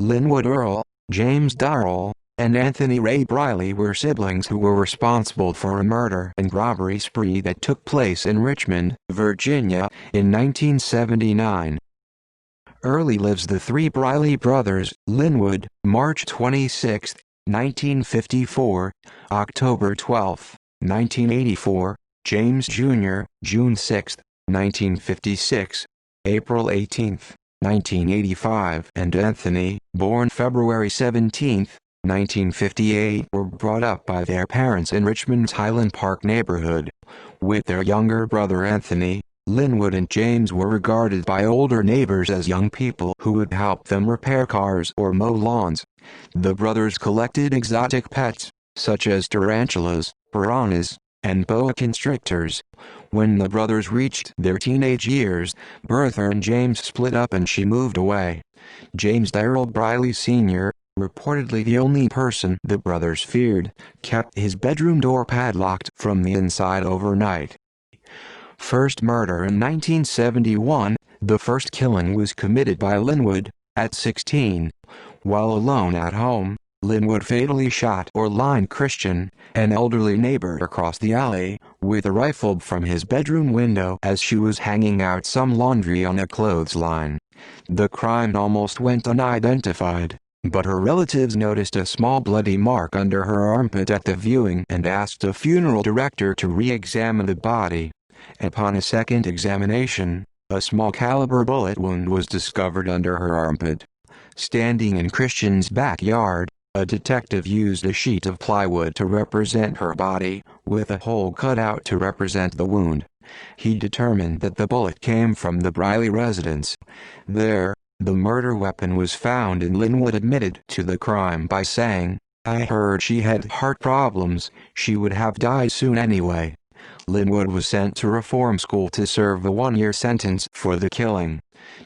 Linwood Earl, James Darrell, and Anthony Ray Briley were siblings who were responsible for a murder and robbery spree that took place in Richmond, Virginia, in 1979. Early lives the three Briley brothers: Linwood, March 26, 1954, October 12, 1984, James Jr., June 6, 1956, April 18, 1985, and Anthony, born February 17, 1958, were brought up by their parents in Richmond's Highland Park neighborhood. With their younger brother Anthony, Linwood and James were regarded by older neighbors as young people who would help them repair cars or mow lawns. The brothers collected exotic pets, such as tarantulas, piranhas, and boa constrictors. When the brothers reached their teenage years, Bertha and James split up and she moved away. James Darrell Briley Sr., reportedly the only person the brothers feared, kept his bedroom door padlocked from the inside overnight. First murder in 1971, the first killing was committed by Linwood, at 16. While alone at home, Linwood fatally shot Orline Christian, an elderly neighbor across the alley, with a rifle from his bedroom window as she was hanging out some laundry on a clothesline. The crime almost went unidentified, but her relatives noticed a small bloody mark under her armpit at the viewing and asked a funeral director to re-examine the body. Upon a second examination, a small caliber bullet wound was discovered under her armpit. Standing in Christian's backyard, a detective used a sheet of plywood to represent her body, with a hole cut out to represent the wound. He determined that the bullet came from the Briley residence. There, the murder weapon was found and Linwood admitted to the crime by saying, "I heard she had heart problems, she would have died soon anyway." Linwood was sent to reform school to serve a one-year sentence for the killing.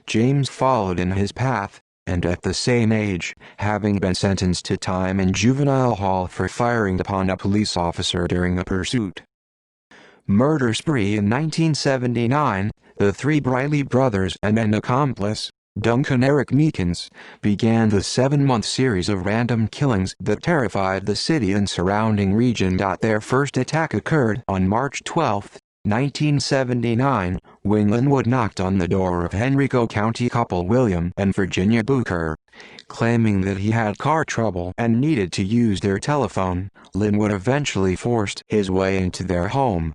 James followed in his path, and at the same age, having been sentenced to time in juvenile hall for firing upon a police officer during a pursuit. Murder spree in 1979, the three Briley brothers and an accomplice, Duncan Eric Meekins, began the 7-month series of random killings that terrified the city and surrounding region. Their first attack occurred on March 12, 1979, when Linwood knocked on the door of Henrico County couple William and Virginia Booker. Claiming that he had car trouble and needed to use their telephone, Linwood eventually forced his way into their home.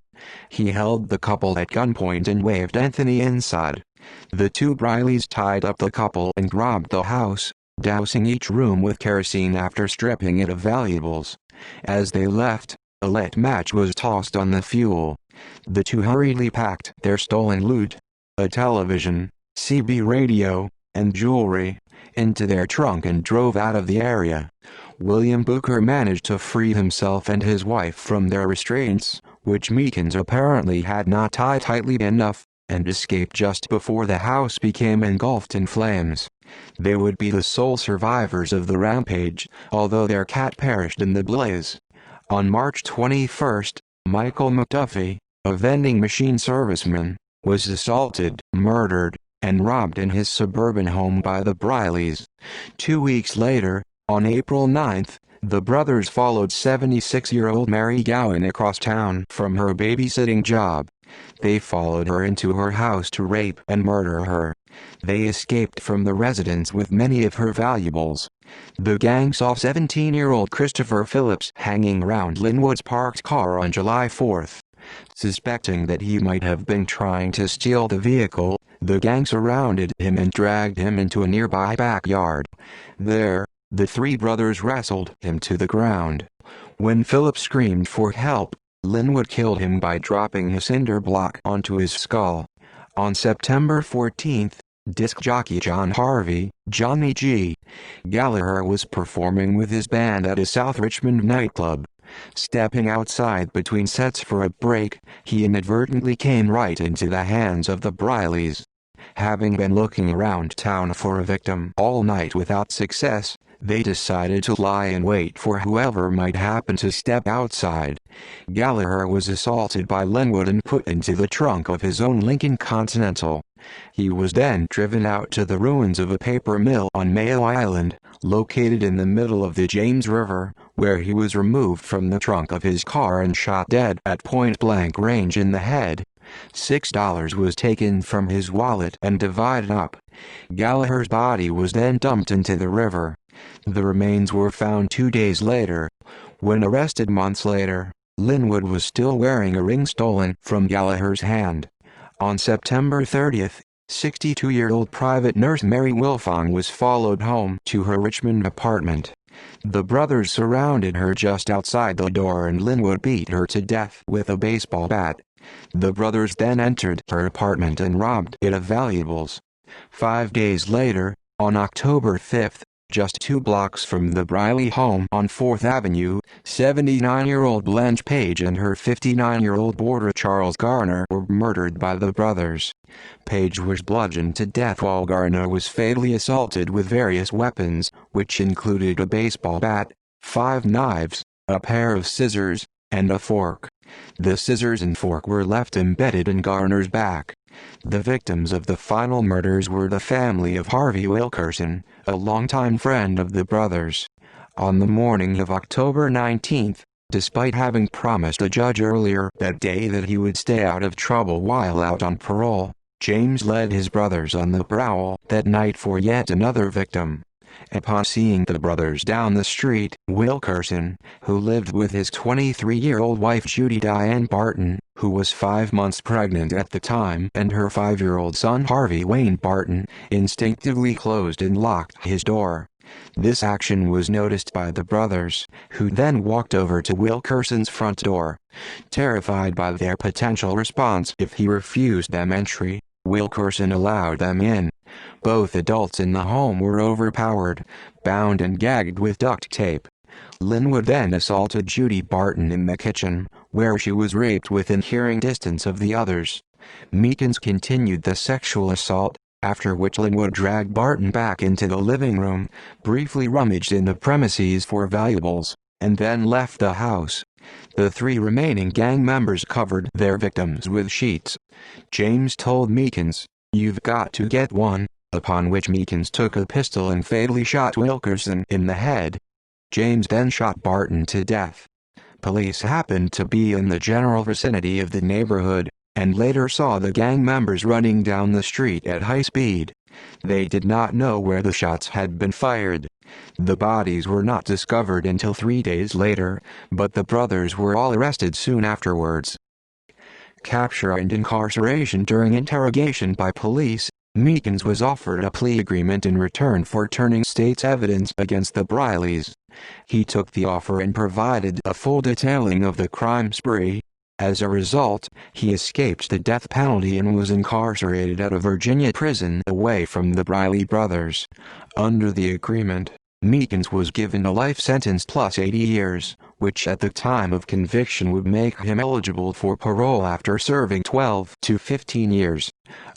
He held the couple at gunpoint and waved Anthony inside. The two Brileys tied up the couple and robbed the house, dousing each room with kerosene after stripping it of valuables. As they left, a lit match was tossed on the fuel. The two hurriedly packed their stolen loot, a television, CB radio, and jewelry, into their trunk and drove out of the area. William Booker managed to free himself and his wife from their restraints, which Meekins apparently had not tied tightly enough, and escaped just before the house became engulfed in flames. They would be the sole survivors of the rampage, although their cat perished in the blaze. On March 21, Michael Mcduffie, a vending machine serviceman, was assaulted, murdered, and robbed in his suburban home by the Brileys. 2 weeks later, on April 9, the brothers followed 76-year-old Mary Gowan across town from her babysitting job. They followed her into her house to rape and murder her. They escaped from the residence with many of her valuables. The gang saw 17-year-old Christopher Phillips hanging around Linwood's parked car on July 4. Suspecting that he might have been trying to steal the vehicle, the gang surrounded him and dragged him into a nearby backyard. There, the three brothers wrestled him to the ground. When Phillips screamed for help, Linwood killed him by dropping a cinder block onto his skull. On September 14, disc jockey John Harvey, Johnny G. Gallaher, was performing with his band at a South Richmond nightclub. Stepping outside between sets for a break, he inadvertently came right into the hands of the Brileys. Having been looking around town for a victim all night without success, they decided to lie in wait for whoever might happen to step outside. Gallaher was assaulted by Linwood and put into the trunk of his own Lincoln Continental. He was then driven out to the ruins of a paper mill on Mayo Island, located in the middle of the James River, where he was removed from the trunk of his car and shot dead at point-blank range in the head. $6 was taken from his wallet and divided up. Gallaher's body was then dumped into the river. The remains were found 2 days later. When arrested months later, Linwood was still wearing a ring stolen from Gallaher's hand. On September 30th, 62-year-old private nurse Mary Wilfong was followed home to her Richmond apartment. The brothers surrounded her just outside the door and Linwood beat her to death with a baseball bat. The brothers then entered her apartment and robbed it of valuables. 5 days later, on October 5th, just 2 blocks from the Briley home on 4th Avenue, 79-year-old Blanche Page and her 59-year-old boarder Charles Garner were murdered by the brothers. Page was bludgeoned to death while Garner was fatally assaulted with various weapons, which included a baseball bat, 5 knives, a pair of scissors, and a fork. The scissors and fork were left embedded in Garner's back. The victims of the final murders were the family of Harvey Wilkerson, a longtime friend of the brothers. On the morning of October 19th, despite having promised a judge earlier that day that he would stay out of trouble while out on parole, James led his brothers on the prowl that night for yet another victim. Upon seeing the brothers down the street, Wilkerson, who lived with his 23-year-old wife Judy Diane Barton, who was 5 months pregnant at the time, and her 5-year-old son Harvey Wayne Barton, instinctively closed and locked his door. This action was noticed by the brothers, who then walked over to Wilkerson's front door. Terrified by their potential response if he refused them entry, Wilkerson allowed them in. Both adults in the home were overpowered, bound and gagged with duct tape. Linwood then assaulted Judy Barton in the kitchen, where she was raped within hearing distance of the others. Meekins continued the sexual assault, after which Linwood dragged Barton back into the living room, briefly rummaged in the premises for valuables, and then left the house. The 3 remaining gang members covered their victims with sheets. James told Meekins, "You've got to get one," upon which Meekins took a pistol and fatally shot Wilkerson in the head. James then shot Barton to death. Police happened to be in the general vicinity of the neighborhood, and later saw the gang members running down the street at high speed. They did not know where the shots had been fired. The bodies were not discovered until 3 days later, but the brothers were all arrested soon afterwards. Capture and incarceration. During interrogation by police, Meekins was offered a plea agreement in return for turning state's evidence against the Brileys. He took the offer and provided a full detailing of the crime spree. As a result, he escaped the death penalty and was incarcerated at a Virginia prison away from the Briley brothers. Under the agreement, Meekins was given a life sentence plus 80 years, which at the time of conviction would make him eligible for parole after serving 12 to 15 years.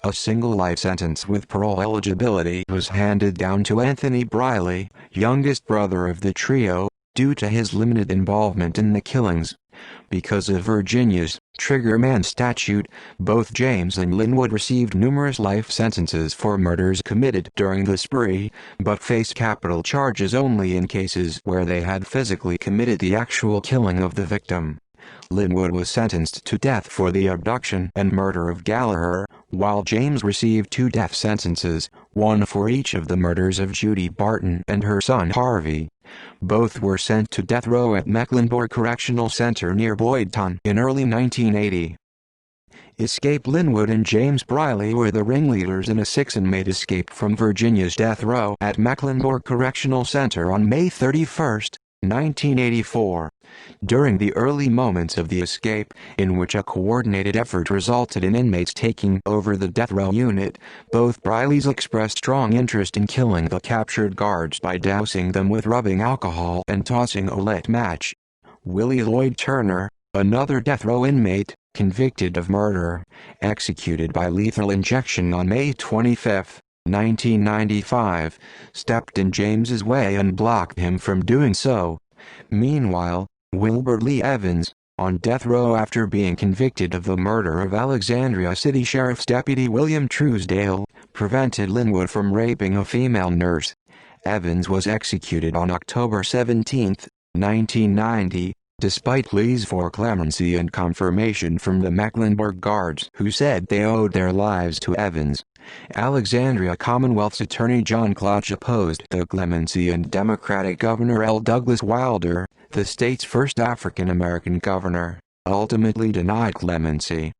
A single life sentence with parole eligibility was handed down to Anthony Briley, youngest brother of the trio, due to his limited involvement in the killings. Because of Virginia's Triggerman statute, both James and Linwood received numerous life sentences for murders committed during the spree, but faced capital charges only in cases where they had physically committed the actual killing of the victim. Linwood was sentenced to death for the abduction and murder of Gallaher, while James received 2 death sentences, one for each of the murders of Judy Barton and her son Harvey. Both were sent to death row at Mecklenburg Correctional Center near Boydton in early 1980. Escape. Linwood and James Briley were the ringleaders in a 6-inmate escape from Virginia's death row at Mecklenburg Correctional Center on May 31, 1984. During the early moments of the escape, in which a coordinated effort resulted in inmates taking over the death row unit, both Brileys expressed strong interest in killing the captured guards by dousing them with rubbing alcohol and tossing a lit match. Willie Lloyd Turner, another death row inmate, convicted of murder, executed by lethal injection on May 25, 1995, stepped in James's way and blocked him from doing so. Meanwhile, Wilbur Lee Evans, on death row after being convicted of the murder of Alexandria City Sheriff's Deputy William Truesdale, prevented Linwood from raping a female nurse. Evans was executed on October 17, 1990, despite pleas for clemency and confirmation from the Mecklenburg Guards, who said they owed their lives to Evans. Alexandria Commonwealth's Attorney John Clutch opposed the clemency, and Democratic Governor L. Douglas Wilder, the state's first African-American governor, ultimately denied clemency.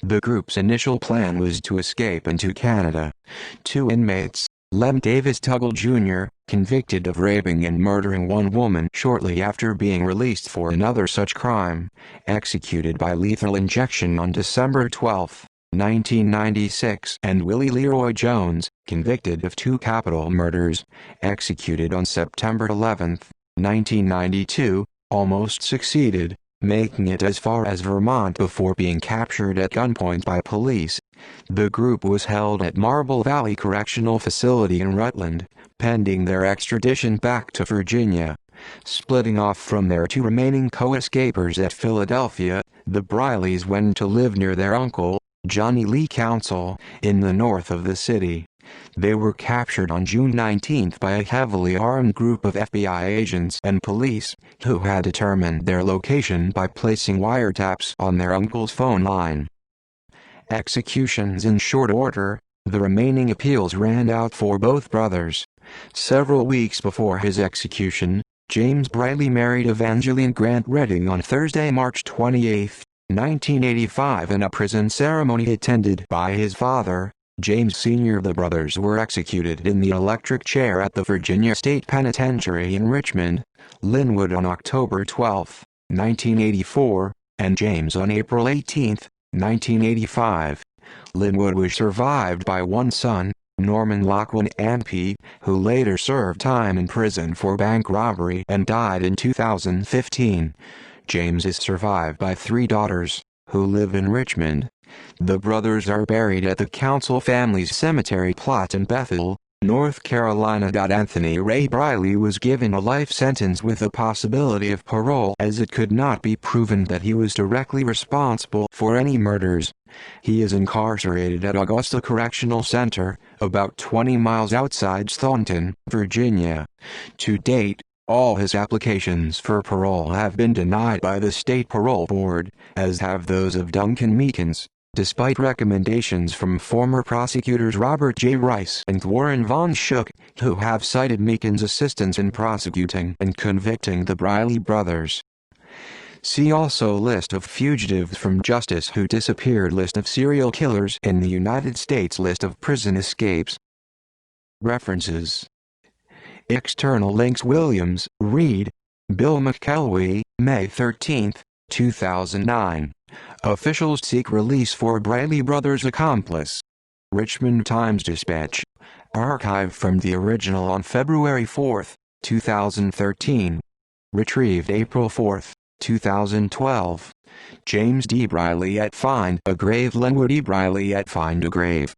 The group's initial plan was to escape into Canada. 2 inmates, Lem Davis Tuggle Jr., convicted of raping and murdering one woman shortly after being released for another such crime, executed by lethal injection on December 12, 1996, and Willie Leroy Jones, convicted of 2 capital murders, executed on September 11, 1992, almost succeeded, making it as far as Vermont before being captured at gunpoint by police. The group was held at Marble Valley Correctional Facility in Rutland, pending their extradition back to Virginia. Splitting off from their 2 remaining co-escapers at Philadelphia, the Brileys went to live near their uncle, Johnny Lee Council, in the north of the city. They were captured on June 19 by a heavily armed group of FBI agents and police, who had determined their location by placing wiretaps on their uncle's phone line. Executions in short order, the remaining appeals ran out for both brothers. Several weeks before his execution, James Briley married Evangeline Grant Redding on Thursday, March 28, 1985, in a prison ceremony attended by his father, James Sr. The brothers were executed in the electric chair at the Virginia State Penitentiary in Richmond, Linwood on October 12, 1984, and James on April 18, 1985. Linwood was survived by one son, Norman Lachlan Ampe, who later served time in prison for bank robbery and died in 2015. James is survived by 3 daughters, who live in Richmond. The brothers are buried at the Council Family's Cemetery plot in Bethel, North Carolina. Anthony Ray Briley was given a life sentence with the possibility of parole, as it could not be proven that he was directly responsible for any murders. He is incarcerated at Augusta Correctional Center, about 20 miles outside Staunton, Virginia. To date, all his applications for parole have been denied by the State Parole Board, as have those of Duncan Meekins, despite recommendations from former prosecutors Robert J. Rice and Warren Von Schuck, who have cited Meekins' assistance in prosecuting and convicting the Briley brothers. See also List of fugitives from justice who disappeared, List of serial killers in the United States, List of prison escapes. References. External links: Williams, Reed, Bill McKelwey, May 13, 2009. Officials seek release for Briley brothers' accomplice. Richmond Times-Dispatch. Archived from the original on February 4, 2013. Retrieved April 4, 2012. James D. Briley at Find a Grave. Linwood E. Briley at Find a Grave.